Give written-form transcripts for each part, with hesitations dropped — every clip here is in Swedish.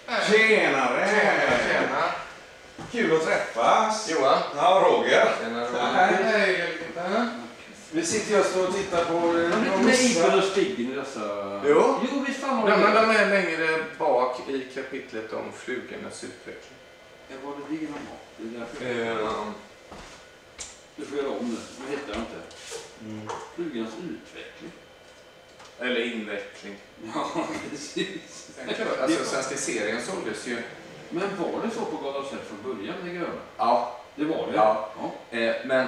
Tjenare! Tjena! Kul att träffas! Johan! Ja, Roger! Hej! Vi sitter just och tittar på... Nej, och stigen i dessa... Jo, visst fan var De det. är längre bak i kapitlet om flugornas utveckling. Var det det man var? Det är därför. Du får göra om det. Nu hittar jag inte. Flugans utveckling. Eller inveckling. Ja, precis. Alltså svenska serien såldes ju... Men var det så på Galasätt från början, det gröna? Ja. Det var det? Ja. Men...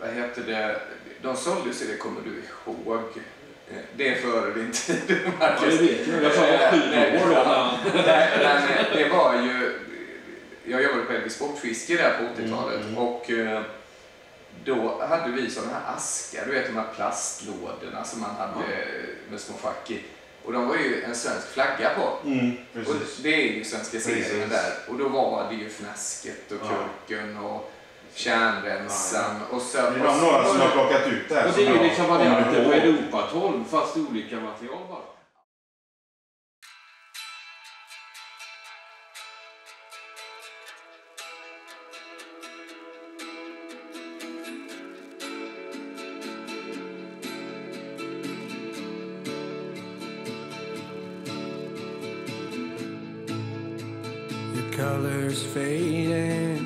vad heter det? De såldes ju, det kommer du ihåg. Det är före din tid. Ja, det vet jag. Jag sa 7 år då. Men det var ju... Jag jobbade på LG Sportfiske där på 80-talet. Och då hade vi sådana här askar, du vet de här plastlådorna som man hade med små fack i. Och de var ju en svensk flagga på. Och det är ju svenska serien där. Och då var det ju Fnasket och Kurken och Kärnrensan. Och så, det är några som har plockat ut det här. Och det är ju liksom varianter på Europa 12 fast olika material bara. Colors fading,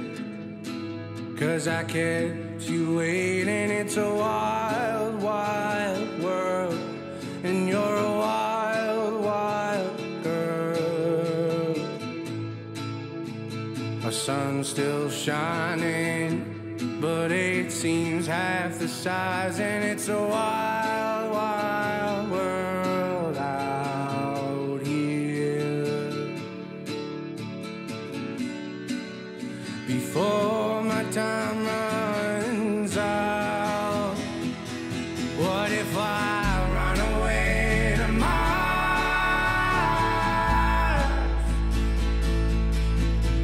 'cause I kept you waiting. It's a wild, wild world, and you're a wild, wild girl. Our sun's still shining, but it seems half the size, and it's a wild, wild world out here. Before my time runs out, what if I run away to Mars?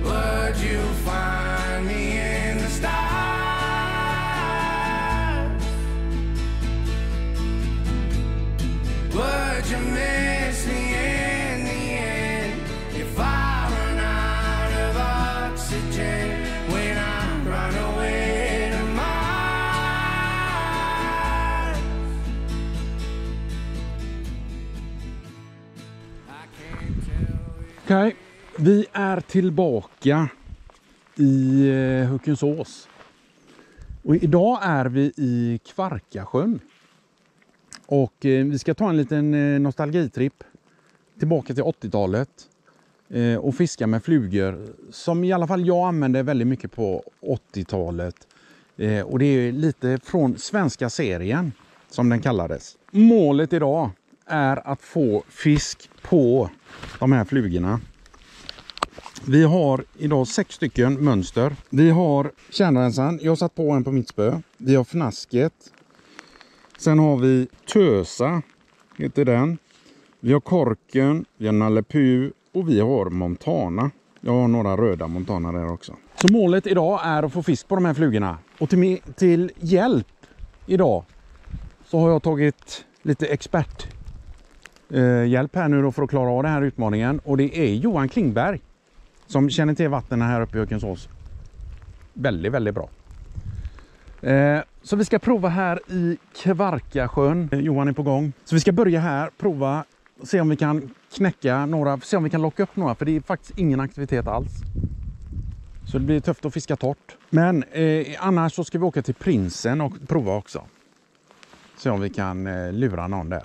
Would you find me in the stars? Would you miss me in the end if I run out of oxygen? When I run away to Mars, I can't tell you. Okej, vi är tillbaka i Hökensås. Och idag är vi i Kvarkasjön. Och vi ska ta en liten nostalgitripp tillbaka till 80-talet. Och fiska med flugor som i alla fall jag använde väldigt mycket på 80-talet. Och det är lite från svenska serien som den kallades. Målet idag är att få fisk på de här flugorna. Vi har idag 6 stycken mönster. Vi har kärnrensan, jag har satt på en på mitt spö. Vi har Fnasket. Sen har vi Tösa, heter den. Vi har Korken, vi har Nalle Puh och vi har Montana. Jag har några röda Montana där också. Så målet idag är att få fisk på de här flugorna. Och till hjälp idag så har jag tagit lite experthjälp här nu då för att klara av den här utmaningen. Och det är Johan Klingberg som känner till vattnen här uppe i Hökensås väldigt, väldigt bra. Så vi ska prova här i Kvarkasjön. Johan är på gång. Så vi ska börja här, prova, se om vi kan knäcka några, se om vi kan locka upp några, för det är faktiskt ingen aktivitet alls. Så det blir tufft att fiska torrt. Men annars så ska vi åka till Prinsen och prova också. Se om vi kan lura någon där.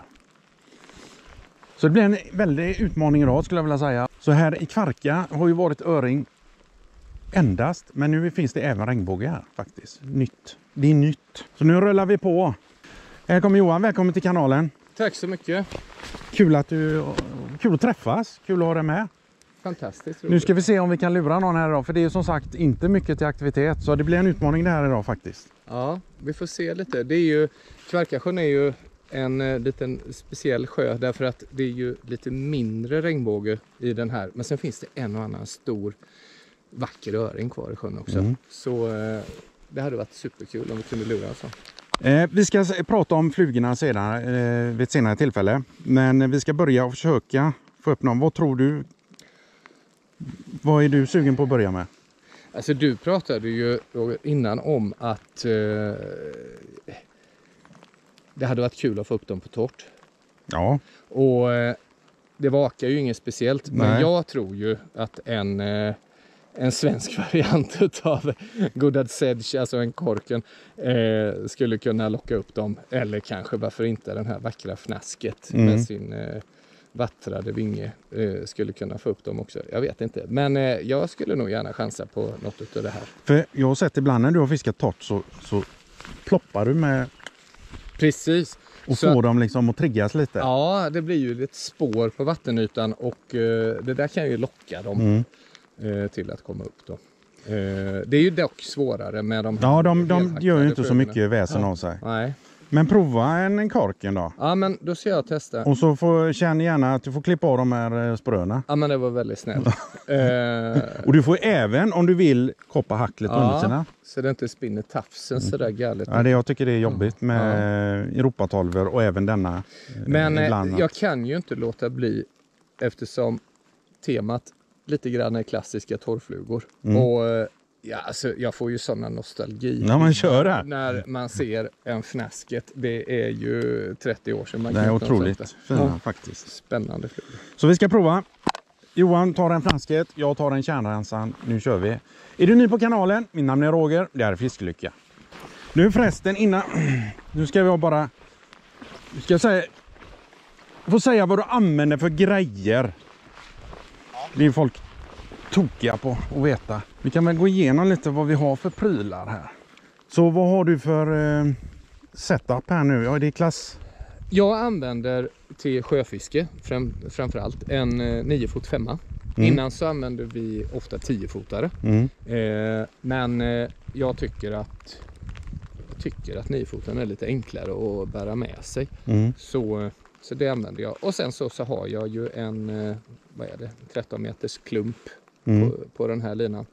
Så det blir en väldig utmaning idag skulle jag vilja säga. Så här i Kvarka har ju varit öring endast, men nu finns det även regnbåge här faktiskt. Nytt. Det är nytt. Så nu rullar vi på. Här kommer Johan, välkommen till kanalen. Tack så mycket. Kul att träffas, kul att ha dig med. Fantastiskt roligt. Nu ska vi se om vi kan lura någon här idag, för det är ju som sagt inte mycket till aktivitet. Så det blir en utmaning det här idag faktiskt. Ja, vi får se lite. Det är ju, Kvarkasjön är ju en liten speciell sjö därför att det är ju lite mindre regnbåge i den här. Men sen finns det en och annan stor vacker öring kvar i sjön också. Så det hade varit superkul om vi kunde lura alltså. Vi ska prata om flugorna sedan vid ett senare tillfälle. Men vi ska börja och försöka få upp någon. Vad tror du? Vad är du sugen på att börja med? Alltså du pratade ju innan om att det hade varit kul att få upp dem på torrt. Ja. Och det vakar ju inget speciellt. Men Nej. jag tror ju att en svensk variant av Goddard Sedge, alltså en korken, skulle kunna locka upp dem. Eller kanske varför inte den här vackra fnasket med sin vattrade vinge skulle kunna få upp dem också. Jag vet inte. Men jag skulle nog gärna chansa på något av det här. För jag har sett ibland när du har fiskat torrt så ploppar du med Precis. och Så- får dem liksom att triggas lite. Ja, det blir ju ett spår på vattenytan och det där kan ju locka dem till att komma upp då. Det är ju dock svårare med de här Ja, de helhackade gör ju inte så flugorna. mycket väsen av sig. Nej. Men prova en korken då. Ja, men då ska jag testa. Och så känn gärna att du får klippa av de här spröna. Ja, men det var väldigt snällt. Och du får även, om du vill, koppa hacklet under sina. Så det inte spinner tafsen så där galet. Ja, jag tycker det är jobbigt med Europatolver och även denna. Men ibland. jag kan ju inte låta bli, eftersom temat lite grann är klassiska torrflugor. Och ja, alltså, jag får ju sådana nostalgi. Ja, men kör det. När man ser en fnasket. Det är ju 30 år sedan man Det är knöt dem otroligt sånt där. fina faktiskt. Spännande flugor. Så vi ska prova. Johan tar en flasket, jag tar en kärnrensan. Nu kör vi. Är du ny på kanalen? Min namn är Roger, det här är Fiskelycka. Nu förresten innan... Nu ska jag bara... Nu ska jag säga... Jag får säga vad du använder för grejer. Det är folk tokiga på att veta. Vi kan väl gå igenom lite vad vi har för prylar här. Så vad har du för setup här nu? Ja, det är klass... Jag använder till sjöfiske framförallt en 9 fot 5. Innan så använde vi ofta 10-fotare. Men jag tycker att 9-fotaren är lite enklare att bära med sig. Så det använder jag. Och sen så har jag ju en 13 meters klump på den här linan.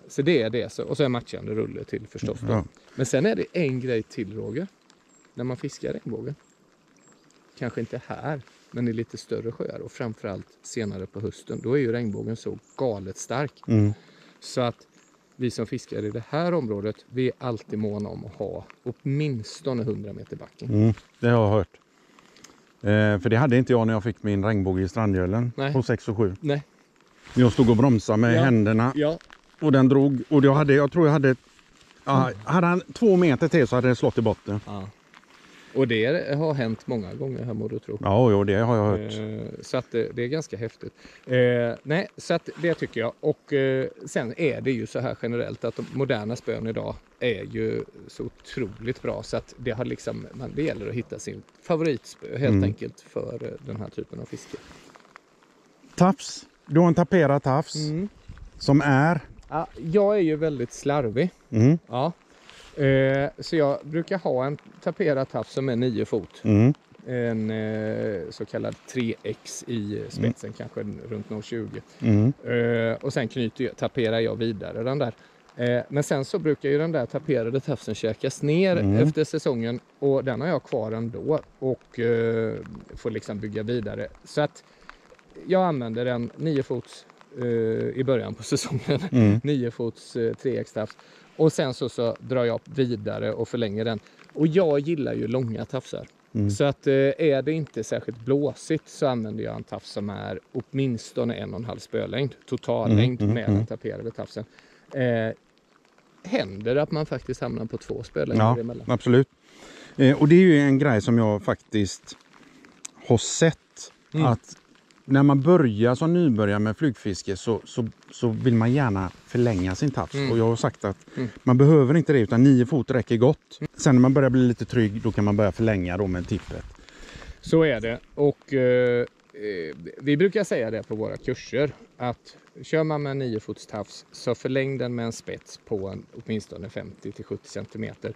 Så det är det. Och så är matchande rulle till förstås då. Ja. Men sen är det en grej till, Roger. När man fiskar regnbågen. Kanske inte här, men i lite större sjöar. Och framförallt senare på hösten. Då är ju regnbågen så galet stark. Så att vi som fiskar i det här området, vi är alltid måna om att ha åtminstone 100 meter backen. Det har jag hört. För det hade inte jag när jag fick min regnbåge i Strandgöllen Nej. på 6 och 7. Nej. Jag stod och bromsade med händerna Ja. och den drog. Och jag tror jag hade... Ja, hade han 2 meter till så hade det slått i botten. Ja. Och det har hänt många gånger här, må du tro. Ja, det har jag hört. Så att det är ganska häftigt. Nej, så att det tycker jag. Och sen är det ju så här generellt att de moderna spön idag är ju så otroligt bra. Så att det har liksom, det gäller att hitta sin favoritspö helt enkelt för den här typen av fiske. Tafs. Du har en taperad tafs som är... Ja, jag är ju väldigt slarvig. Ja. Så jag brukar ha en taperad tafs som är 9 fot. En så kallad 3X i spetsen, kanske runt 0,20. Och sen taperar jag vidare den där. Men sen så brukar ju den där taperade tafsen käkas ner efter säsongen. Och den har jag kvar ändå och får liksom bygga vidare. Så att jag använder en 9 fots i början på säsongen. 9 fots 3X-tafs. Och sen så drar jag vidare och förlänger den. Och jag gillar ju långa tafsar. Så att är det inte särskilt blåsigt så använder jag en tafs som är åtminstone 1,5 spölängd. Totallängd med den taperade tafsen. Händer att man faktiskt hamnar på 2 spölängder emellan. Absolut. Och det är ju en grej som jag faktiskt har sett. Att när man börjar som nybörjare med flugfiske så vill man gärna förlänga sin tafs. Och jag har sagt att man behöver inte det utan 9 fot räcker gott. Sen när man börjar bli lite trygg då kan man börja förlänga då med tippet. Så är det. Och vi brukar säga det på våra kurser att kör man med 9 fots tafs så förläng den med en spets på åtminstone 50-70 centimeter.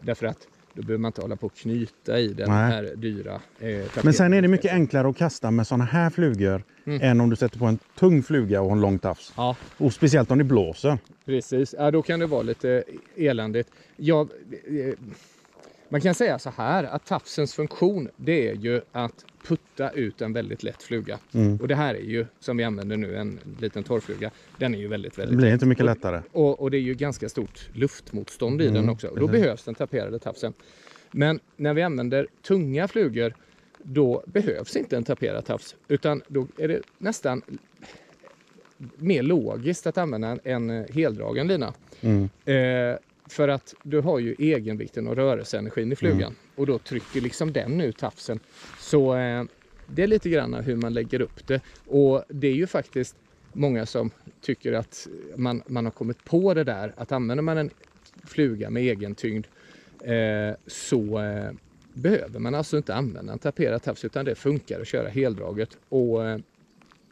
Därför att då behöver man inte hålla på att knyta i den här dyra Men sen är det mycket enklare att kasta med såna här flugor än om du sätter på en tung fluga och en lång tafs. Ja. Och speciellt om det blåser. Precis, ja, då kan det vara lite eländigt. Man kan säga så här att tafsens funktion det är ju att putta ut en väldigt lätt fluga. Och det här är ju som vi använder nu en liten torrfluga. Den är ju väldigt Det blir inte mycket lättare. och det är ju ganska stort luftmotstånd i den också. Och då behövs den taperade tafsen. Men när vi använder tunga flugor då behövs inte en taperad tafs. Utan då är det nästan mer logiskt att använda en heldragen lina. För att du har ju egenvikten och rörelseenergin i flugan. Och då trycker liksom den ut tafsen. Så det är lite grann hur man lägger upp det. Och det är ju faktiskt många som tycker att man har kommit på det där. Att använder man en fluga med egen tyngd så behöver man alltså inte använda en taperad tafs. Utan det funkar att köra heldraget. Och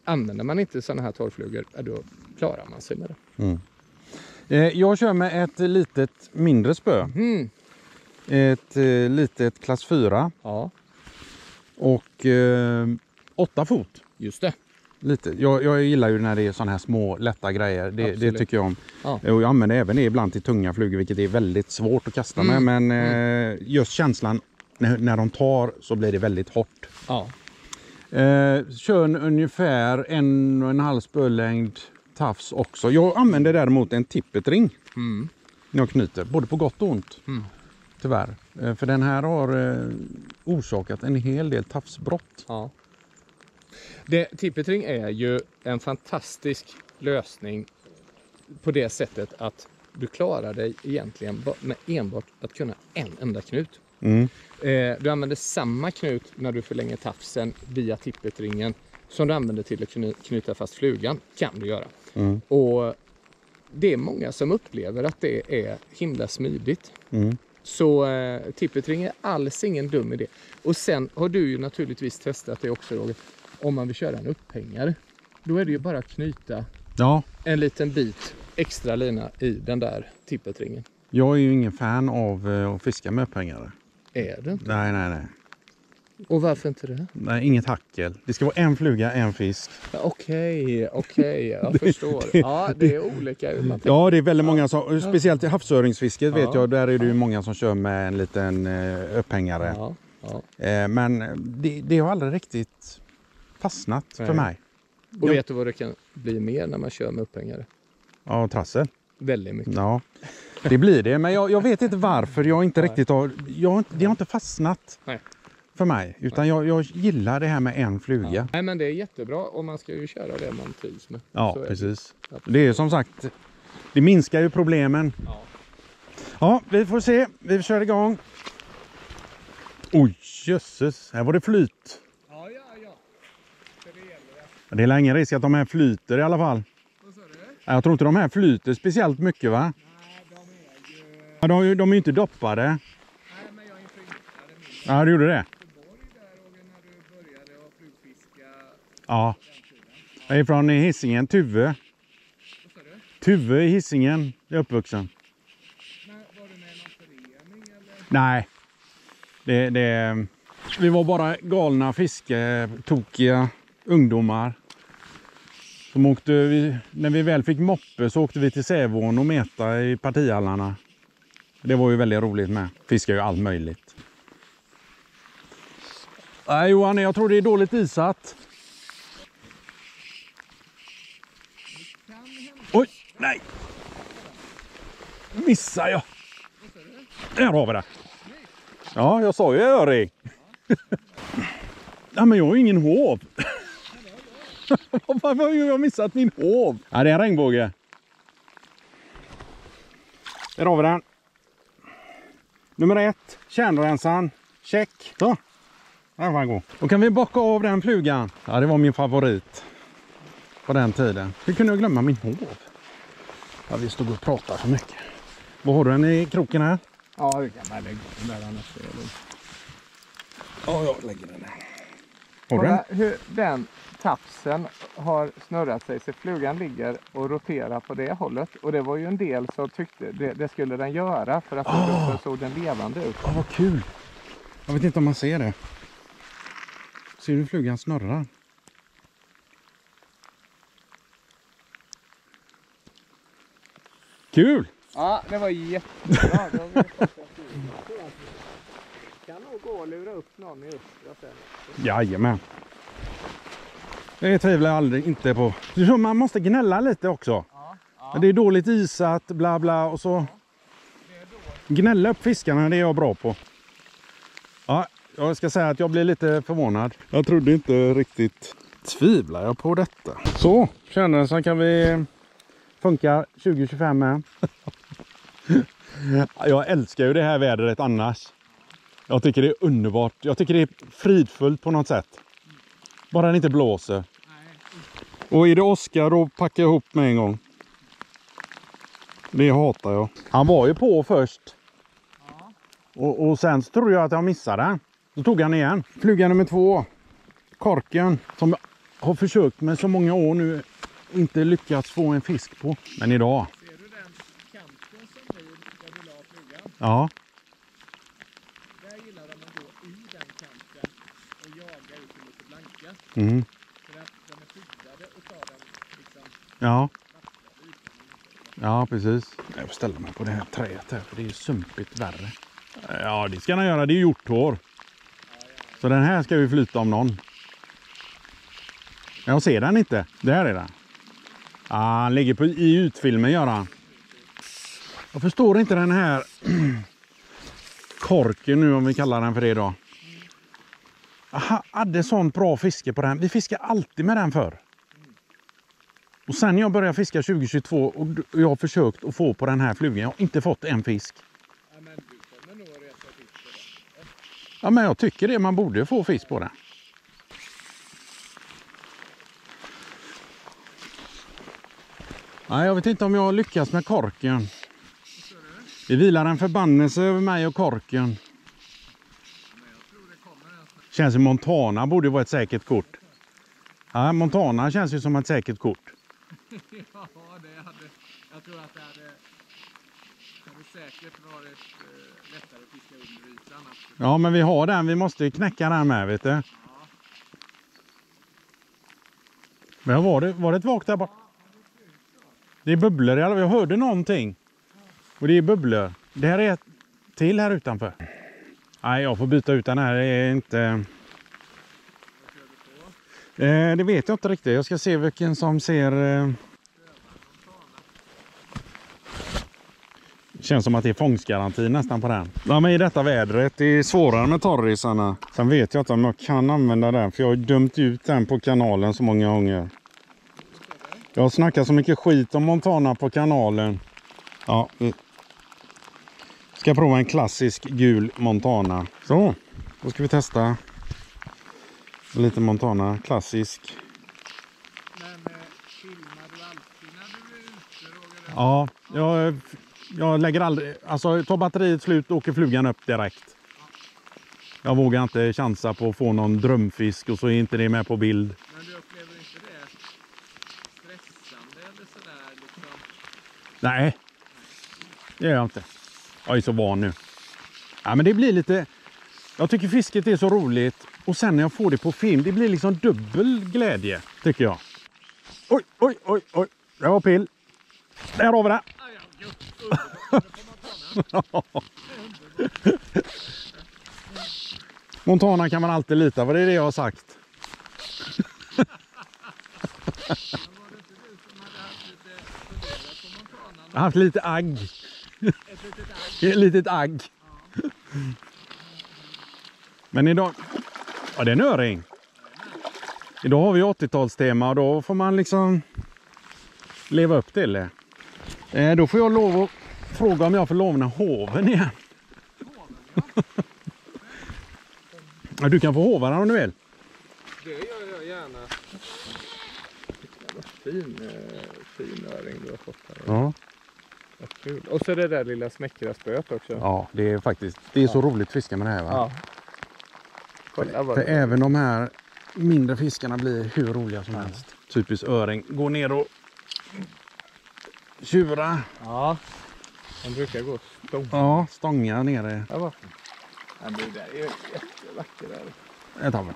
använder man inte sådana här torrflugor då klarar man sig med det. Jag kör med ett litet mindre spö. Ett litet klass 4. Ja, Och 8 fot. just det. Lite. Jag gillar ju när det är sådana här små lätta grejer. Det Absolut. tycker jag om. Ja. Och jag använder även det ibland till tunga flugor, vilket är väldigt svårt att kasta med. Men just känslan när de tar så blir det väldigt hårt. Ja. Kör ungefär 1,5 spölängd tafs också. Jag använder däremot en tippetring när jag knyter, både på gott och ont. Tyvärr. För den här har orsakat en hel del tafsbrott. Ja. Tippetring är ju en fantastisk lösning på det sättet att du klarar dig egentligen med enbart att kunna en enda knut. Du använder samma knut när du förlänger tafsen via tippetringen som du använder till att knyta fast flugan, kan du göra. Och det är många som upplever att det är himla smidigt. Så tippetring är alls ingen dum idé. Och sen har du ju naturligtvis testat det också, Roger. Om man vill köra en upphängare, då är det ju bara att knyta en liten bit extra lina i den där tippetringen. Jag är ju ingen fan av att fiska med upphängare. Är det inte? Nej. Och varför inte det? Nej, inget hackel. Det ska vara en fluga, en fisk. Okej, jag förstår. Ja, det är olika. Ja, det är väldigt många som, speciellt i havsöringsfisket vet jag, där är det ju många som kör med en liten upphängare. Men det har aldrig riktigt fastnat för mig. Och vet du vad det kan bli mer när man kör med upphängare? Ja, trassel. Väldigt mycket. Ja, det blir det. Men jag vet inte varför jag inte riktigt har... Det har inte fastnat för mig. Utan jag gillar det här med en fluga. Ja. Nej, men det är jättebra och man ska ju köra det man trivs med. Ja, precis. Det är som sagt... Det minskar ju problemen. Ja, vi får se. Vi kör igång. Oj, jösses. Här var det flyt. Ja. Det är ingen risk att de här flyter i alla fall. Vad sa du? Jag tror inte de här flyter speciellt mycket, va? Nej, de är ju... De är ju inte doppade. Nej, men jag imponerade min. Ja, du gjorde det. Göteborg där, Roger, när du började att flugfiska. Ja. Jag är från Hisingen, Tuve. Vad sa du? Tuve i Hisingen är uppvuxen. Men var du med i någon förening eller? Nej. Vi var bara galna fisketokiga ungdomar. Som när vi väl fick moppe så åkte vi till Sävån och mäta i partihallarna. Det var ju väldigt roligt med. Fiskar ju allt möjligt. Nej Johan, jag tror det är dåligt isat. Oj, nej. Missar jag. Där har vi det. Ja, jag sa ju öring. Ja, men jag har ju ingen hov. Varför har jag missat min hov? Ja, det är en regnbåge. Där har vi den. Nummer 1. Kärnrensan. Check. Så. Där var den god. Då kan vi bocka av den flugan. Ja, det var min favorit. På den tiden. Hur kunde jag glömma min hov? Ja, vi stod och pratade så mycket. Vad har du den i kroken här? Ja, det kan man lägga den där annars. Ja, jag lägger den där. Har du den? Hur den tafsen har snurrat sig så flugan ligger och roterar på det hållet. Och det var ju en del som tyckte det skulle den göra för att då såg den levande ut. Vad kul. Jag vet inte om man ser det. Ser du flugan snurrar? Kul! Ja, det var jättebra. kan nog gå och lura upp någon i östra sen. Jajamän. Det tvivlar jag aldrig inte på. Så man måste gnälla lite också. Ja. Det är dåligt isat, bla bla och så. Gnälla upp fiskarna, det är jag bra på. Ja, jag ska säga att jag blir lite förvånad. Jag trodde inte riktigt. Tvivlar jag på detta. Så, känner så kan vi funka 2025 med. Jag älskar ju det här vädret annars. Jag tycker det är underbart. Jag tycker det är fridfullt på något sätt. Bara det inte blåser. Och är det Oskar då packar jag ihop med en gång. Det hatar jag. Han var ju på först. Och sen så tror jag att jag missade den. Då tog han igen. Fluga nummer 2. Korken. Som jag har försökt med så många år nu. Inte lyckats få en fisk på. Men idag. Ser du den kanten som blir där du la flugan? Ja. Där gillar de att gå i den kanten och jaga ut lite blanka. Mm. För att de är skyddade och tar den liksom. Ja. Ja, precis. Jag får ställa mig på det här träet här, för det är sumpigt värre. Ja, det ska han göra. Det är hjorthår. Så den här ska vi flyta om någon. Jag ser den inte. Där är den. Ah, han ligger i utfilmen, gör han. Jag förstår inte den här korken nu, om vi kallar den för det då. Jag hade sån bra fiske på den. Vi fiskar alltid med den förr. Och sen jag började fiska 2022 och jag har försökt att få på den här flugan. Jag har inte fått en fisk. Ja, men du kommer nog resa fisk på den. Ja, men jag tycker det. Man borde få fisk på den. Nej, jag vet inte om jag lyckas med korken. Det vilar en förbannelse över mig och korken. Känns som Montana borde vara ett säkert kort. Ja, Montana känns ju som ett säkert kort. Ja, jag tror att det hade säkert varit lättare att fiska under ytan. Ja, men vi har den. Vi måste knäcka den med, vet du. Men var det ett vak där bara? Det är bubblor. Jag hörde någonting. Och det är bubblor. Det här är ett till här utanför. Nej, jag får byta ut den här. Det är inte... det vet jag inte riktigt. Jag ska se vilken som ser... Känns som att det är fångstgaranti nästan på den. Ja, men i detta vädret det är svårare med torrisarna. Sen vet jag inte om jag kan använda den. För jag har dömt ut den på kanalen så många gånger. Jag har snackat så mycket skit om Montana på kanalen. Ja, vi ska prova en klassisk gul Montana. Så, då ska vi testa. Lite Montana, klassisk. Men filmar du alltid när du är ute, Ja, Roger? jag lägger aldrig... Alltså, tar batteriet slut åker flugan upp direkt. Jag vågar inte chansa på att få någon drömfisk och så är inte det med på bild. Men du upplever inte det stressande eller sådär liksom? Nej, det gör jag inte. Jag är så van nu. Ja, men det blir lite... Jag tycker fisket är så roligt. Och sen när jag får det på film, det blir liksom dubbel glädje, tycker jag. Oj, oj, oj, oj. Det var pill. Där har vi det. Montana kan man alltid lita på, det är det jag har sagt. Jag har haft lite agg. Ett litet agg. Men idag... Ja, det är en öring. Idag har vi 80-talstema och då får man liksom leva upp till det. Då får jag lov att fråga om jag får låna hoven igen. Ja, du kan få hovarna om du vill. Det gör jag gärna. Fin öring du har fått här. Ja. Vad kul. Och så det där lilla smäckra spöet också. Ja, det är faktiskt... Det är så roligt att fiska med det här, va? Ja. Kolla vad För även de här mindre fiskarna blir hur roliga som helst. Typiskt öring. Gå ner och tjura. Ja. De brukar gå stång. Ja, stånga nere. Ja, varför? Ja, det där är jättevackert där. Där tar vi.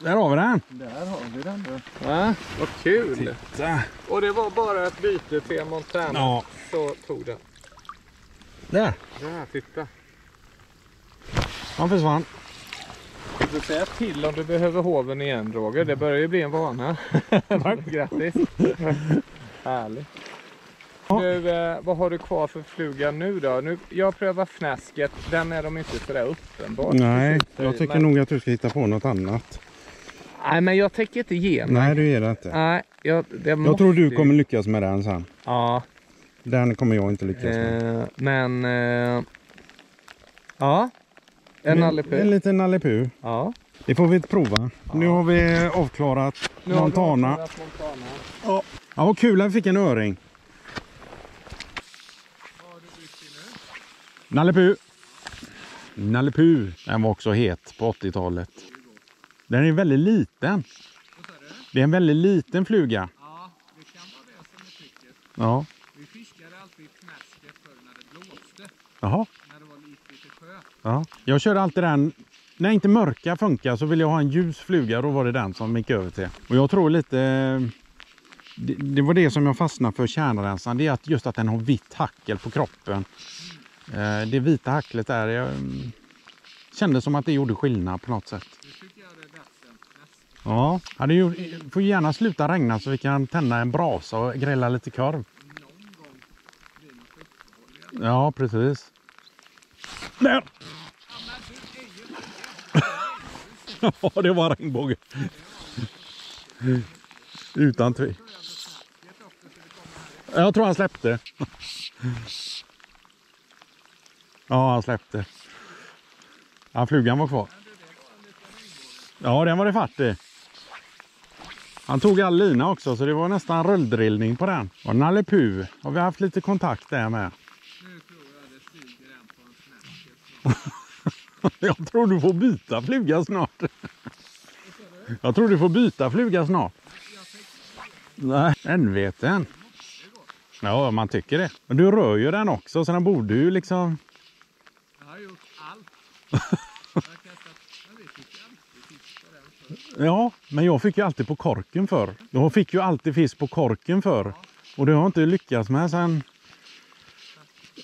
Där har vi den. Där har vi den då. Ja, vad kul. Titta. Och det var bara ett byte till Montana. Ja. Så tog den. Där. Ja, titta. Han försvann. Du får säga till om du behöver hoven igen, Roger. Det börjar ju bli en vana. Grattis. Härligt. Nu, vad har du kvar för fluga nu då? Jag prövar fnasket. Den är de inte sådär uppenbart. Nej, jag tycker nog att du ska hitta på något annat. Nej, men jag tänker inte ge mig. Nej, du ger det inte. Nej, jag tror du kommer lyckas med den sen. Ja. Den kommer jag inte lyckas med. Men... ja. En nallepu. En liten nallepu. Ja. Det får vi prova. Ja. Nu har vi avklarat Montana. Ja, vad kul att vi fick en öring. Vad har du byggt i nu? Nallepu. Nallepu. Den var också het på 80-talet. Den är väldigt liten. Det är en väldigt liten fluga. Ja, det kan vara det som är tricket. Ja. Vi fiskade alltid fnasket förr när det blåste. Jaha. När det var lite sjö. Ja. Jag körde alltid den. När inte mörka funkar så vill jag ha en ljus fluga. Då var det den som gick över till. Och jag tror lite... Det var det som jag fastnade för kärnrensan. Det är att just att den har vitt hackel på kroppen. Det vita hacklet där. Jag kände som att det gjorde skillnad på något sätt. Ja, det får gärna sluta regna så vi kan tända en brasa och grilla lite korv. Ja, precis. Där! Ja, det var regnbåge. Utan tvivel. Jag tror han släppte. Ja, han släppte. Ja, flugan var kvar. Ja, den var det fatt i. Han tog all lina också så det var nästan rulldrillning på den. Och nallepu har vi haft lite kontakt där med. Nu tror jag det stiger en på en snäcket. Jag tror du får byta fluga snart. Jag tror du får byta fluga snart. Nej, en vet den. Ja, man tycker det. Men du rör ju den också så den borde ju liksom... Jag har gjort allt. Ja, men jag fick ju alltid på korken för. Jag fick ju alltid fisk på korken för. Och det har jag inte lyckats med sedan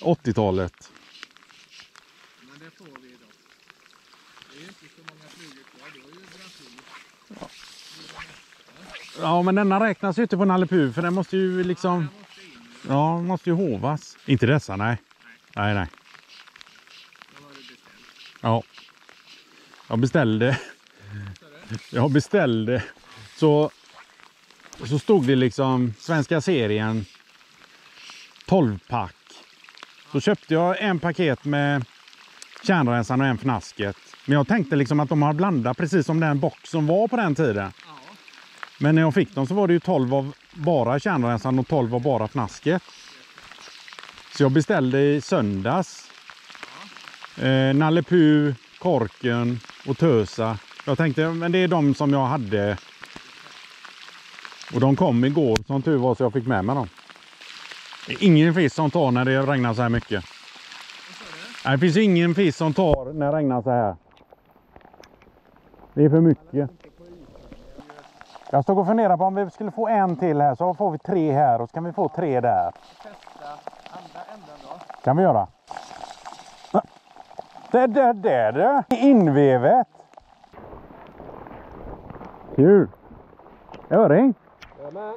80-talet. Men det får vi idag. Det är inte så många flugor kvar. Det var ju bra. Ja, men denna räknas ju inte på nallepu för den måste ju liksom... Ja, måste ju hovas. Inte dessa, nej. Nej. Ja. Jag beställde så stod det liksom svenska serien 12-pack. Så köpte jag en paket med kärnrensan och en fnasket. Men jag tänkte liksom att de har blandat precis som den box som var på den tiden. Men när jag fick dem så var det ju 12 av bara kärnrensan och 12 av bara fnasket. Så jag beställde i söndags nallepu, korken och tösa. Jag tänkte, men det är de som jag hade. Och de kom igår, som tur var, så jag fick med mig dem. Det är ingen fisk som tar när det regnar så här mycket. Nej, det finns ingen fisk som tar när det regnar så här. Det är för mycket. Jag stod och funderade på om vi skulle få en till här, så får vi 3 här och så kan vi få 3 där. Testa andra änden då. Kan vi göra? Det. Invevet. Kul. Öring. Jajamän.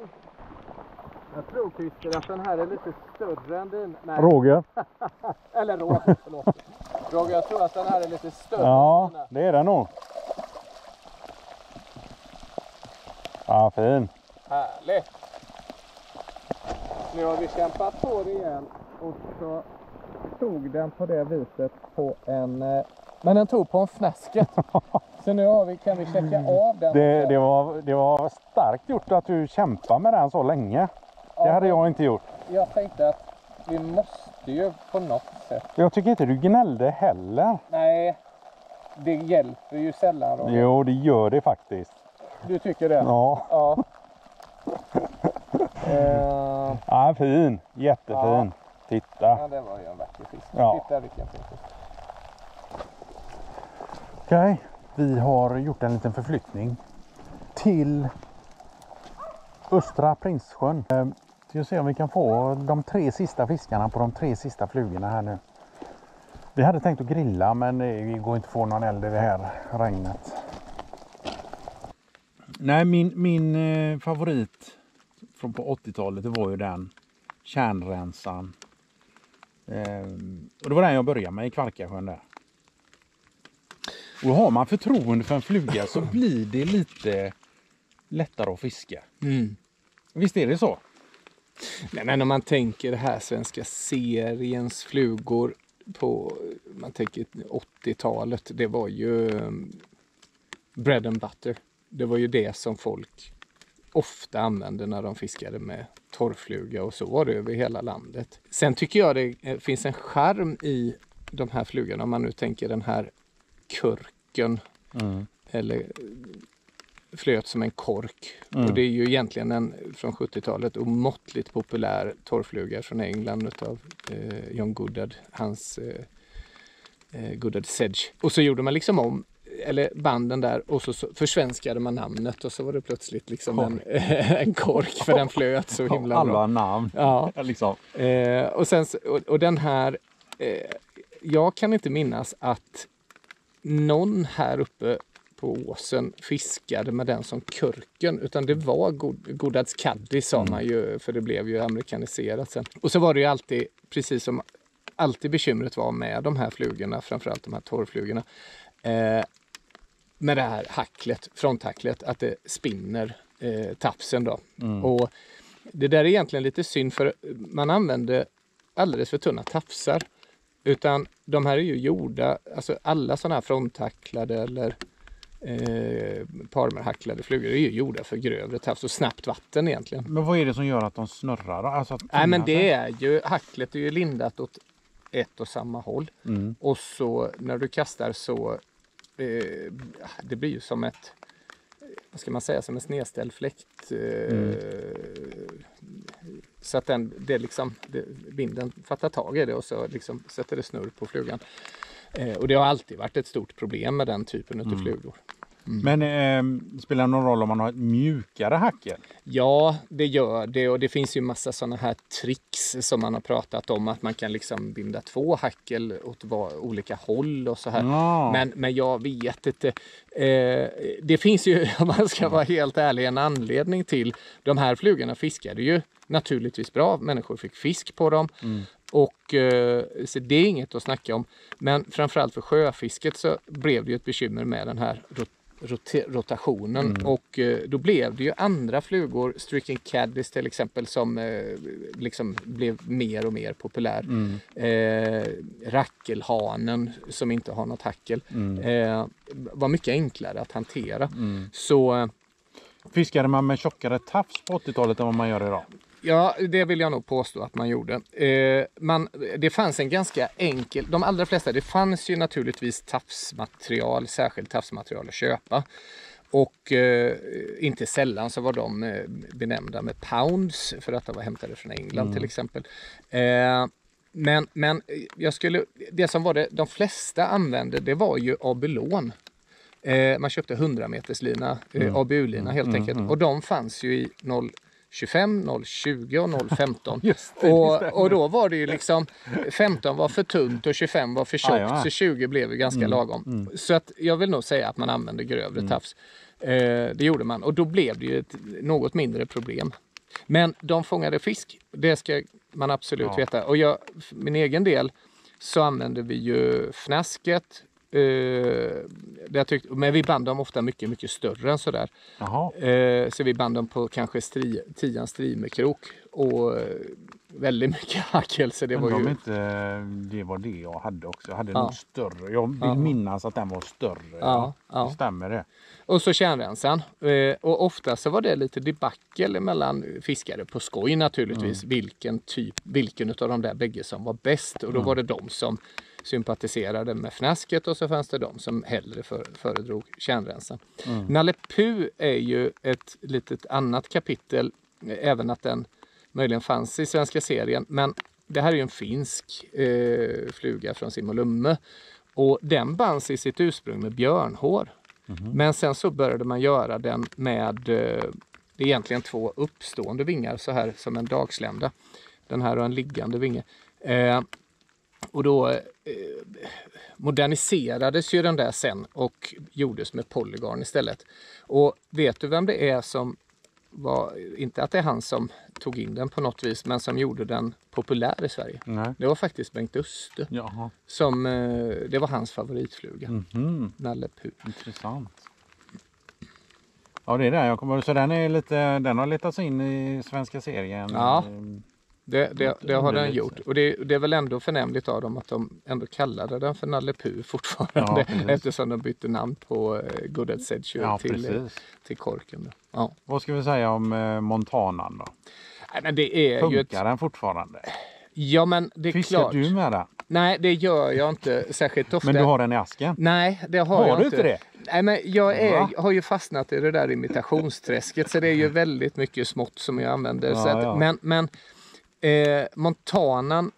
Jag tror, Christer, att den här är lite större än din. Nej. Roger. Eller Roger, förlåt. Roger, jag tror att den här är lite större. Ja, det är den nog. Ja, fin. Härligt. Nu har vi kämpat på det igen. Och så tog den på det viset på en... Men den tog på en fnasket. Så nu kan vi checka av den. Det var starkt gjort att du kämpar med den så länge. Det hade jag inte gjort. Jag tänkte att vi måste ju på något sätt. Jag tycker inte du gnällde heller. Nej, det hjälper ju sällan. Då. Jo, det gör det faktiskt. Du tycker det? Ja. Ja. Ja, fin. Jättefin. Ja. Titta. Ja, det var ju en vacker fisk. Ja. Titta vilken fin fisk. Okej, vi har gjort en liten förflyttning till Östra Prinssjön. Ska se om vi kan få de 3 sista fiskarna på de 3 sista flugorna här nu. Vi hade tänkt att grilla, men det går inte att få någon eld i det här regnet. Nej, min favorit från på 80-talet, det var ju den kärnrensan. Och det var den jag började med i Kvarkasjön där. Och har man förtroende för en fluga så blir det lite lättare att fiska. Visst är det så? Nej, men om man tänker det här svenska seriens flugor på, man tänker 80-talet, det var ju bread and butter. Det var ju det som folk ofta använde när de fiskade med torrfluga, och så var det över hela landet. Sen tycker jag det finns en charm i de här flugorna, om man nu tänker den här kurken eller flöt som en kork. Och det är ju egentligen från 70-talet och måttligt populär torrfluga från England utav John Goodad, hans Goodad Sedge. Och så gjorde man liksom om eller banden där, och så försvenskade man namnet, och så var det plötsligt liksom en kork, för den flöt så himla alla bra. namn. Ja. Liksom. Och sen och den här jag kan inte minnas att någon här uppe på åsen fiskade med den som kurken, utan det var Goodads Caddy, sa man ju, för det blev ju amerikaniserat sen. Och så var det ju alltid, precis som alltid bekymret var med de här flugorna, framförallt de här torrflugorna, med det här hacklet, fronthacklet, att det spinner tapsen då. Och det där är egentligen lite synd, för man använde alldeles för tunna tafsar. Utan de här är ju gjorda, alltså alla sådana här fronthacklade eller parmerhacklade flugor är ju gjorda för grövre tafs och snabbt vatten egentligen. Men vad är det som gör att de snurrar? Alltså att Nej, men det är ju, hacklet är ju lindat åt ett och samma håll. Och så när du kastar så det blir ju som ett, vad ska man säga, som en snedställd fläkt. Så att vinden fattar tag i det och så liksom sätter det snurr på flugan. Och det har alltid varit ett stort problem med den typen av flugor. Men spelar det någon roll om man har ett mjukare hackel? Ja, det gör det, och det finns ju massa sådana här tricks som man har pratat om, att man kan liksom binda 2 hackel åt olika håll och så här. Men jag vet inte. Det finns ju, om man ska vara helt ärlig, en anledning till de här flugorna fiskade ju naturligtvis bra. Människor fick fisk på dem. Och så det är inget att snacka om. Men framförallt för sjöfisket så blev det ju ett bekymmer med den här rotationen. Och då blev det ju andra flugor, Stricken Caddies till exempel, som liksom blev mer och mer populär. Rackelhanen som inte har något hackel var mycket enklare att hantera. Så fiskade man med tjockare tafs på 80-talet än vad man gör idag? Ja, det vill jag nog påstå att man gjorde. Det fanns en ganska enkel, de allra flesta, det fanns ju naturligtvis tafsmaterial, särskilt tafsmaterial att köpa. Och inte sällan så var de benämnda med pounds, för att de var hämtade från England till exempel. Men det som var det de flesta använde, det var ju abulon. Man köpte 100 meters lina, ABU-lina helt enkelt. Och de fanns ju i 0,25, 0,20 och 0,15. Och då var det ju liksom 15 var för tunt och 25 var för tjockt, så 20 blev ju ganska lagom. Så att jag vill nog säga att man använde grövre tafs. Det gjorde man, och då blev det ju ett något mindre problem. Men de fångade fisk, det ska man absolut veta. Och min egen del så använde vi ju fnasket. Men vi band dem ofta mycket, mycket större än sådär. Så vi band dem på kanske 10 strimekrok och väldigt mycket hackel. Så det var ju... det var det jag hade också. Jag hade nog större. Jag vill minnas att den var större. Det stämmer det. Och så kärnrensan. Och ofta så var det lite debacle mellan fiskare på skoj naturligtvis. Vilken av de där bägge som var bäst. Och då var det de som sympatiserade med fnasket, och så fanns det de som hellre föredrog kärnrensan. Nalle Puh är ju ett litet annat kapitel, även att den möjligen fanns i svenska serien. Men det här är ju en finsk fluga från Simolumme, och den bands i sitt ursprung med björnhår. Men sen så började man göra den med det är egentligen 2 uppstående vingar så här som en dagslända. Den här har en liggande vinge. Och då moderniserades ju den där sen och gjordes med polygarn istället. Och vet du vem det är som var, inte att det är han som tog in den på något vis, men som gjorde den populär i Sverige? Nej. Det var faktiskt Bengt Öster. Jaha. Som, det var hans favoritfluga. Nalle Puh. Intressant. Ja, det är det. Jag kommer, så den har letat sig in i svenska serien. Ja. Det har den gjort. Och det är väl ändå förnämligt av dem att de ändå kallade den för Nalle Puh fortfarande. Ja, eftersom de bytte namn på Goodhead Sedge till Korken. Ja. Vad ska vi säga om Montanan då? Nej, men det är Funkar den fortfarande? Ja, men det är Fiskar klart. du med den? Nej, det gör jag inte särskilt ofta. Men du har den i asken? Nej, det har jag Har du inte. inte det? Nej, men har ju fastnat i det där imitationsträsket, så det är ju väldigt mycket smått som jag använder. Ja, så att, ja. Men Montanan,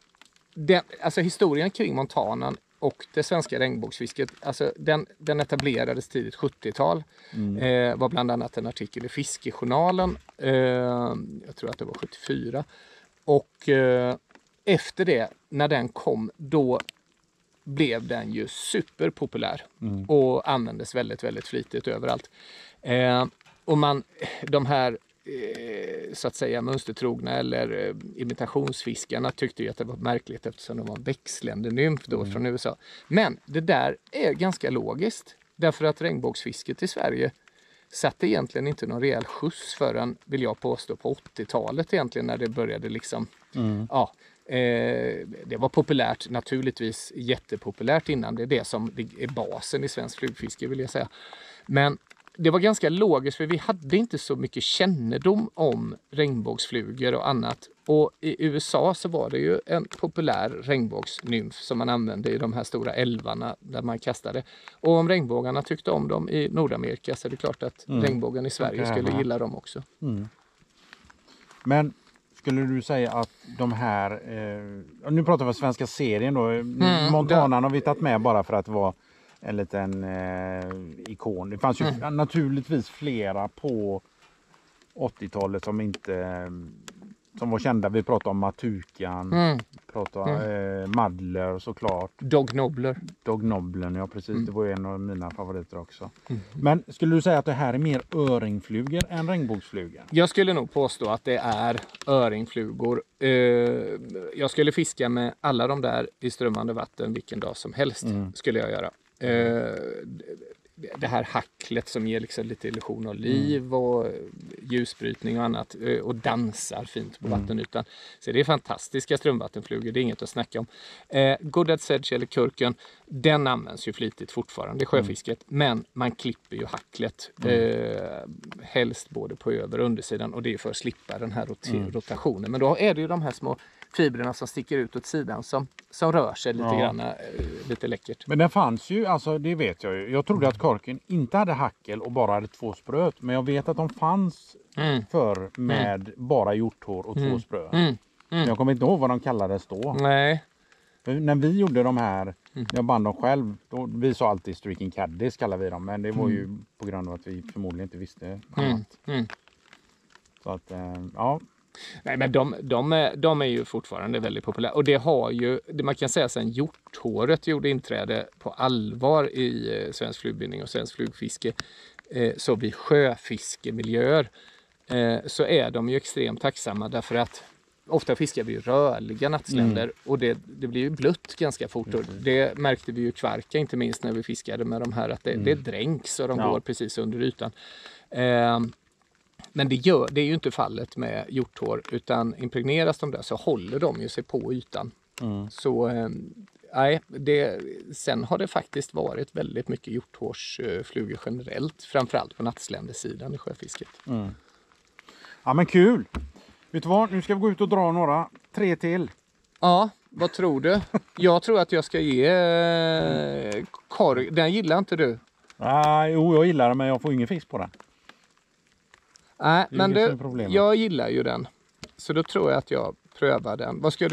alltså historien kring Montanan och det svenska regnbågsfisket, alltså den etablerades tidigt 70-tal. Var bland annat en artikel i Fiskejournalen, jag tror att det var 74. Och efter det, när den kom, då blev den ju superpopulär och användes väldigt, väldigt flitigt överallt. Och de här så att säga mönstertrogna eller imitationsfiskarna tyckte ju att det var märkligt eftersom de var en växlande nymf då från USA. Men det där är ganska logiskt, därför att regnbågsfisket i Sverige satte egentligen inte någon rejäl skjuts förrän, vill jag påstå, på 80-talet egentligen, när det började liksom det var populärt, naturligtvis jättepopulärt innan. Det är det som är basen i svensk flugfiske, vill jag säga. Men det var ganska logiskt, för vi hade inte så mycket kännedom om regnbågsflugor och annat. Och i USA så var det ju en populär regnbågsnymf som man använde i de här stora älvarna där man kastade. Och om regnbågarna tyckte om dem i Nordamerika, så är det klart att regnbågen i Sverige skulle gilla dem också. Men skulle du säga att de här, nu pratar vi om svenska serien då, Montanan har vi tagit med bara för att vara en liten ikon. Det fanns ju naturligtvis flera på 80-talet som var kända. Vi pratade om Matukan, Madler såklart. Dog Noblen, ja precis. Det var en av mina favoriter också. Men skulle du säga att det här är mer öringflugor än regnbågsflugor? Jag skulle nog påstå att det är öringflugor. Jag skulle fiska med alla de där i strömmande vatten vilken dag som helst, skulle jag göra. Det här hacklet som ger liksom lite illusion av liv och ljusbrytning och annat, och dansar fint på vattenytan. Så det är fantastiska strömvattenflugor, det är inget att snacka om. Goodhead Sedge eller Kurken, den används ju flitigt fortfarande i sjöfisket, men man klipper ju hacklet helst både på över- och undersidan, och det är för att slippa den här rotationen. Men då är det ju de här små fibrerna som sticker ut åt sidan som rör sig lite grann, lite läckert. Men den fanns ju, alltså det vet jag ju. Jag trodde att korken inte hade hackel och bara hade 2 spröt. Men jag vet att de fanns förr med bara hjorthår och 2 sprö. Jag kommer inte ihåg vad de kallades då. Nej. För när vi gjorde de här, jag band dem själv, vi sa alltid streaking caddies kallar vi dem. Men det var ju på grund av att vi förmodligen inte visste annat. Så att, ja. Nej, men de är ju fortfarande väldigt populära. Och det har ju, man kan säga sen hjorthåret gjorde inträde på allvar i svensk flugbindning och svensk flugfiske, så vid sjöfiskemiljöer, så är de ju extremt tacksamma, därför att ofta fiskar vi ju rörliga nattsländer och det blir ju blött ganska fort. Och det märkte vi ju i Kvarka inte minst när vi fiskade med de här, att det dränks och de går precis under ytan. Men det är ju inte fallet med hjorthår, utan impregneras de där så håller de ju sig på ytan. Så nej, sen har det faktiskt varit väldigt mycket hjorthårsflugor generellt, framförallt på nattsländersidan i sjöfisket. Ja, men kul! Vet du vad, nu ska vi gå ut och dra 3 till. Ja, vad tror du? Jag tror att jag ska ge korg. Den gillar inte du? Jo, jag gillar den, men jag får ingen fisk på den. Nej, men jag gillar ju den. Så då tror jag att jag prövar den. Vad ska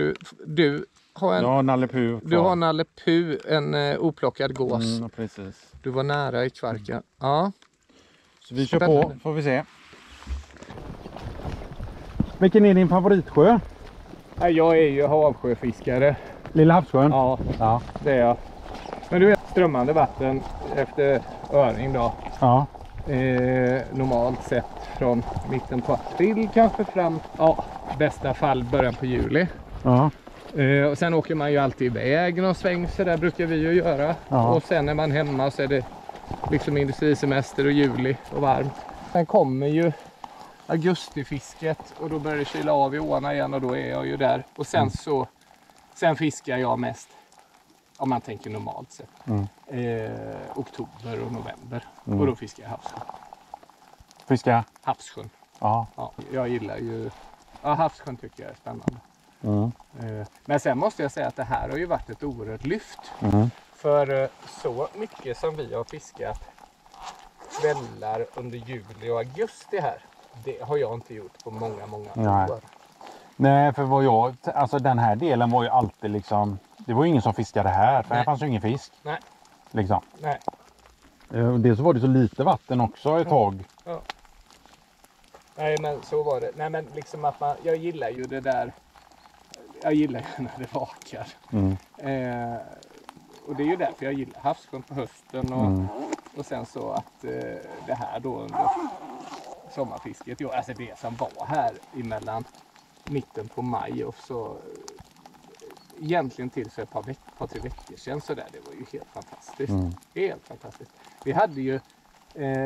du har en... Ja, Nalle Puh. Du har Nalle Puh, en oplockad gås. Precis. Du var nära i Kvarka. Ja. Så vi kör på, får vi se. Vilken är din favoritsjö? Jag är ju havsjöfiskare. Lilla havssjön? Ja, Ja. det är jag. Men du vet, strömmande vatten efter öring då. Ja. Normalt sett från mitten på april kanske fram, bästa fall början på juli. Ja. Och sen åker man ju alltid iväg någon sväng, så där brukar vi ju göra. Ja. Och sen när man är hemma så är det liksom industrisemester och juli och varmt. Sen kommer ju augustifisket och då börjar det kyla av i åarna igen och då är jag ju där. Och sen fiskar jag mest, om man tänker normalt sett, oktober och november. Och då fiskar jag havssjön. Fiska? Havssjön. Ja. Ja, jag gillar ju, havssjön tycker jag är spännande. Men sen måste jag säga att det här har ju varit ett oerhört lyft. För så mycket som vi har fiskat kvällar under juli och augusti här, det har jag inte gjort på många år. Nej, för alltså den här delen var ju alltid liksom, det var ju ingen som fiskade här, för här fanns ju ingen fisk. Nej. Liksom. Nej. Dels så var det så lite vatten också ett tag. Ja. Nej, men så var det. Nej, men liksom att jag gillar ju det där. Jag gillar ju när det vakar. Och det är ju därför jag gillar havssjön på hösten och sen så att det här då under sommarfisket. Jo, alltså det som var här emellan mitten på maj och så egentligen till så ett par 3 veckor sedan så där. Det var ju helt fantastiskt. Helt fantastiskt. Vi hade ju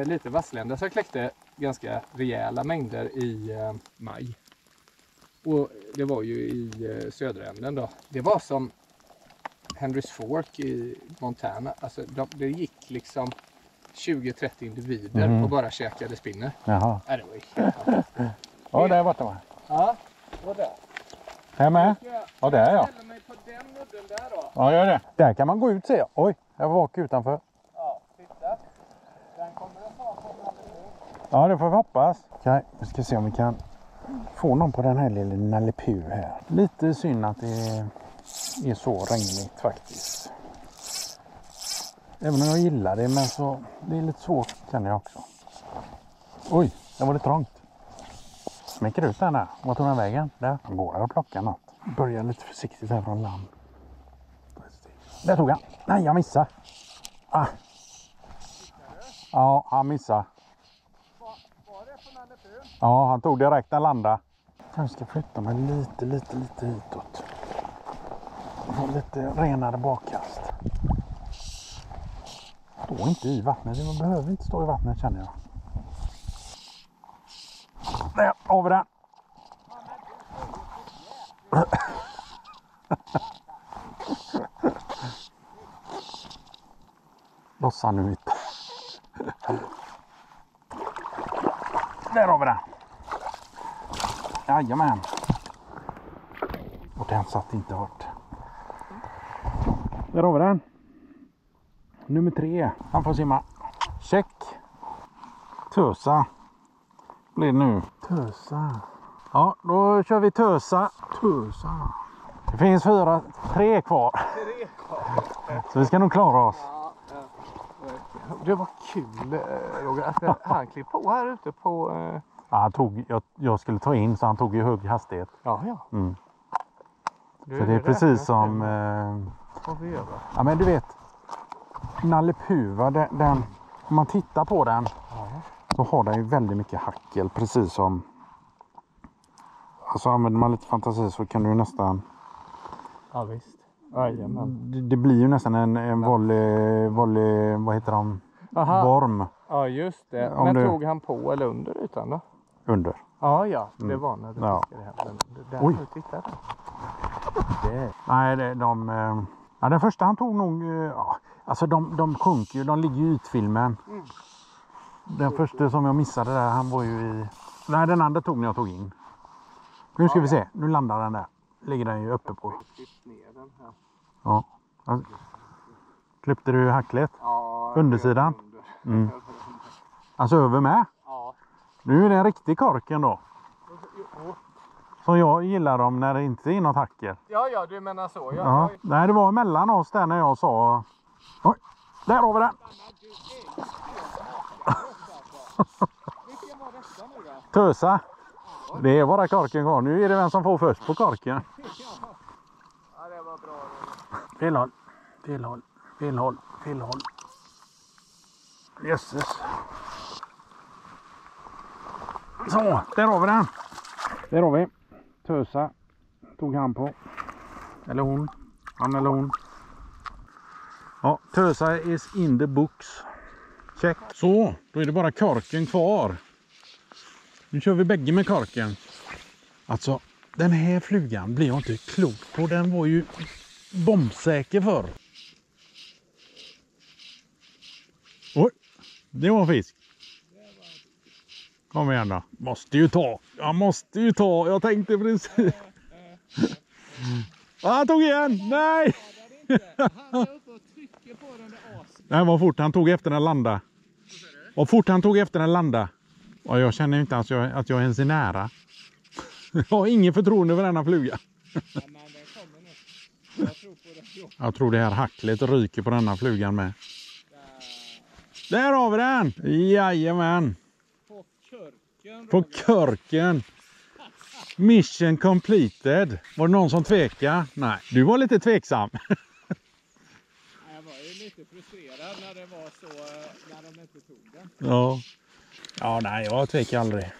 lite vassländer som kläckte ganska rejäla mängder i maj. Och det var ju i södra änden då. Det var som Henry's Fork i Montana. Alltså det gick liksom 20-30 individer och bara käkade spinner. Jaha. Ja, det var ju helt fantastiskt. Ja, där var det va? Ja, och där. Här med? Ja, där ja. Jag ställer mig på den udden där då. Ja, gör det. Där kan man gå ut, ser jag. Oj, jag var vak utanför. Ja, titta. Den kommer att ta på den. Ja, det får vi hoppas. Okej, vi ska se om vi kan få någon på den här lilla Nalle Puh här. Lite synd att det är så regnigt faktiskt. Även om jag gillar det, men så det är lite svårt känner jag också. Oj, där var det trångt. Smäcker ut den där. Vad tog den vägen? Där. Han går där och plockar något. Börjar lite försiktigt här från land. Där tog han. Nej, jag missade. Ja, han missade. Var det på Nalle Puh? Ja, han tog direkt när han landade. Jag ska flytta mig lite hitåt. Få lite renare bakkast. Stå inte i vattnet. Man behöver inte stå i vattnet känner jag. Där har vi den. Lossa nu inte. Där har vi den. Jajamän. Och den satt inte hårt. Där har vi den. Nummer 3. Han får simma. Check. Tösa. Blir det nu. Tösa. Ja, då kör vi tösa. Tösa. Det finns 3 kvar. Så vi ska nog klara oss. Det var kul, Roger. Han klev på här ute på... Ja, jag skulle ta in så han tog ju hög hastighet. Ja. Så det är precis som... ja, men du vet. Nalle Puh, den, om man tittar på den så har den ju väldigt mycket hackel. Precis som... Alltså använder man lite fantasi så kan du nästan... Ja, visst. Jajamän. Det blir ju nästan en volley, vad heter de? Vorm. Ja, just det. Om Men du... tog han på eller under ytan då? Under. Ja. Det var när du fiskade hem. Oj. Titta där. Nej, den första han tog nog... alltså de sjunker ju, de ligger ju i ytfilmen. Den första som jag missade där, han var ju i... Nej, den andra tog när jag tog in. Nu ska vi se, nu landar den där. Ligger den ju uppe på. Ja. Klippte du hacklet? Ja. Undersidan? Alltså över med? Ja. Nu är det en riktig korken då. Som jag gillar dem när det inte är något hackel. Ja, du menar så. Ja. Nej, det var mellan oss där när jag sa... Oj, där har vi den! Vilken var detta nu då? Tösa. Det är bara korken kvar. Nu är det vem som får först på korken. Ja, det var bra. Fel håll. Fel håll. Fel håll. Fel håll. Jösses. Så, där har vi den. Där har vi. Tösa tog han på. Eller hon. Han eller hon. Ja, Tösa is in the books. Check. Så, då är det bara korken kvar. Nu kör vi bägge med korken. Alltså, den här flugan blir jag inte klok på. Den var ju bombsäker för. Oj, det var en fisk. Kom igen då. Måste ju ta. Jag måste ju ta. Jag tänkte precis. Han tog igen. Nej. Han är uppe och trycker på den där asen. Nej, vad fort han tog efter den landa. Vad fort han tog efter den landa. Och jag känner inte att jag ens är nära. Jag har ingen förtroende för denna fluga. Ja, men den kommer nu. Jag tror på det. Jag tror det här hacklet ryker på denna flugan med. Där har vi den! Jajamän! På körken. På körken! Mission completed. Var det någon som tvekade? Nej, du var lite tveksam. Jag var ju lite frustrerad när det var så, när de inte tog den. Ja. Ja, nej, jag tvekar aldrig.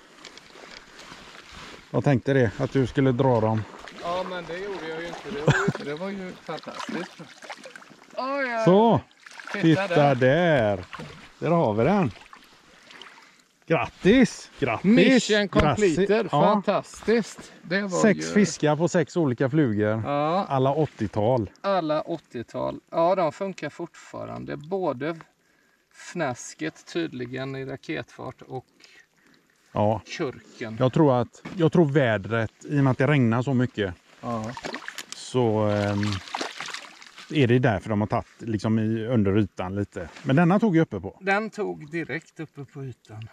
Jag tänkte det, att du skulle dra dem. Ja, men det gjorde jag ju inte. Det var ju fantastiskt. Oj, Så, titta titta där. Där har vi den. Grattis! Grattis! Mission completed. Grattis. Ja. Fantastiskt. Det var 6 ju... fiskar på 6 olika flugor. Ja, Alla 80-tal. alla 80-tal. Ja, de funkar fortfarande. Både fnasket tydligen i raketfart och Ja, körken. jag tror vädret, i och med att det regnar så mycket, Ja. så är det därför de har tagit liksom under ytan lite. Men denna tog jag uppe på. Den tog direkt uppe på ytan.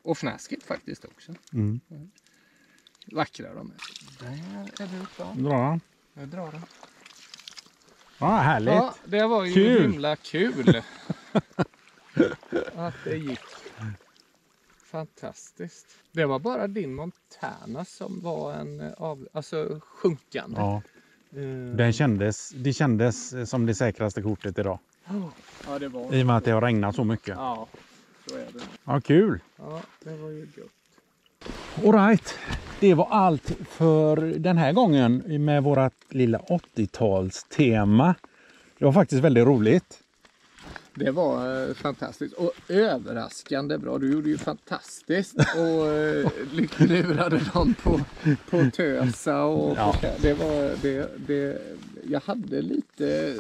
Och fnasket faktiskt också. Mm. Vackra de är. Där är du klar. Drar han? Jag drar den. Ja, härligt. Ja, det var ju Kul. himla kul. Att det gick. Fantastiskt. Det var bara din Montana som var en sjunkande. Ja, det kändes som det säkraste kortet idag. Ja, det var. I och med att det har regnat så mycket. Ja, så är det. Ja, kul. Ja, det var ju gott. All right. Det var allt för den här gången med vårat lilla 80-talstema. Det var faktiskt väldigt roligt. Det var fantastiskt och överraskande bra. Du gjorde ju fantastiskt och lurade dem på Tösa och Ja. det var jag hade lite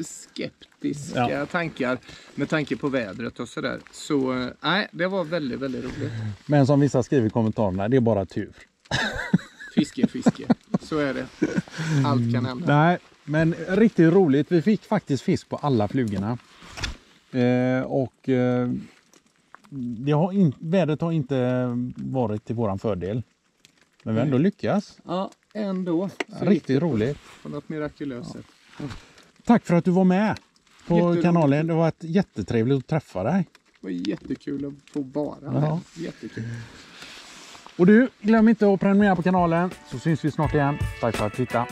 skeptiska tankar med tanke på vädret och sådär. Så nej, det var väldigt, väldigt roligt. Men som vissa skriver i kommentarerna, det är bara tur. Fiske. Så är det. Allt kan hända. Nej, men riktigt roligt. Vi fick faktiskt fisk på alla flugorna. Vädret har inte varit till våran fördel. Men vi har ändå lyckats. Ja, ändå. Riktigt roligt. På något mirakulöst sätt. Tack för att du var med på Jätteroligt. kanalen. Det var jättetrevligt att träffa dig. Det var jättekul att få vara Ja. här. Jättekul. Och du, glöm inte att prenumerera på kanalen, så syns vi snart igen. Tack för att du tittade.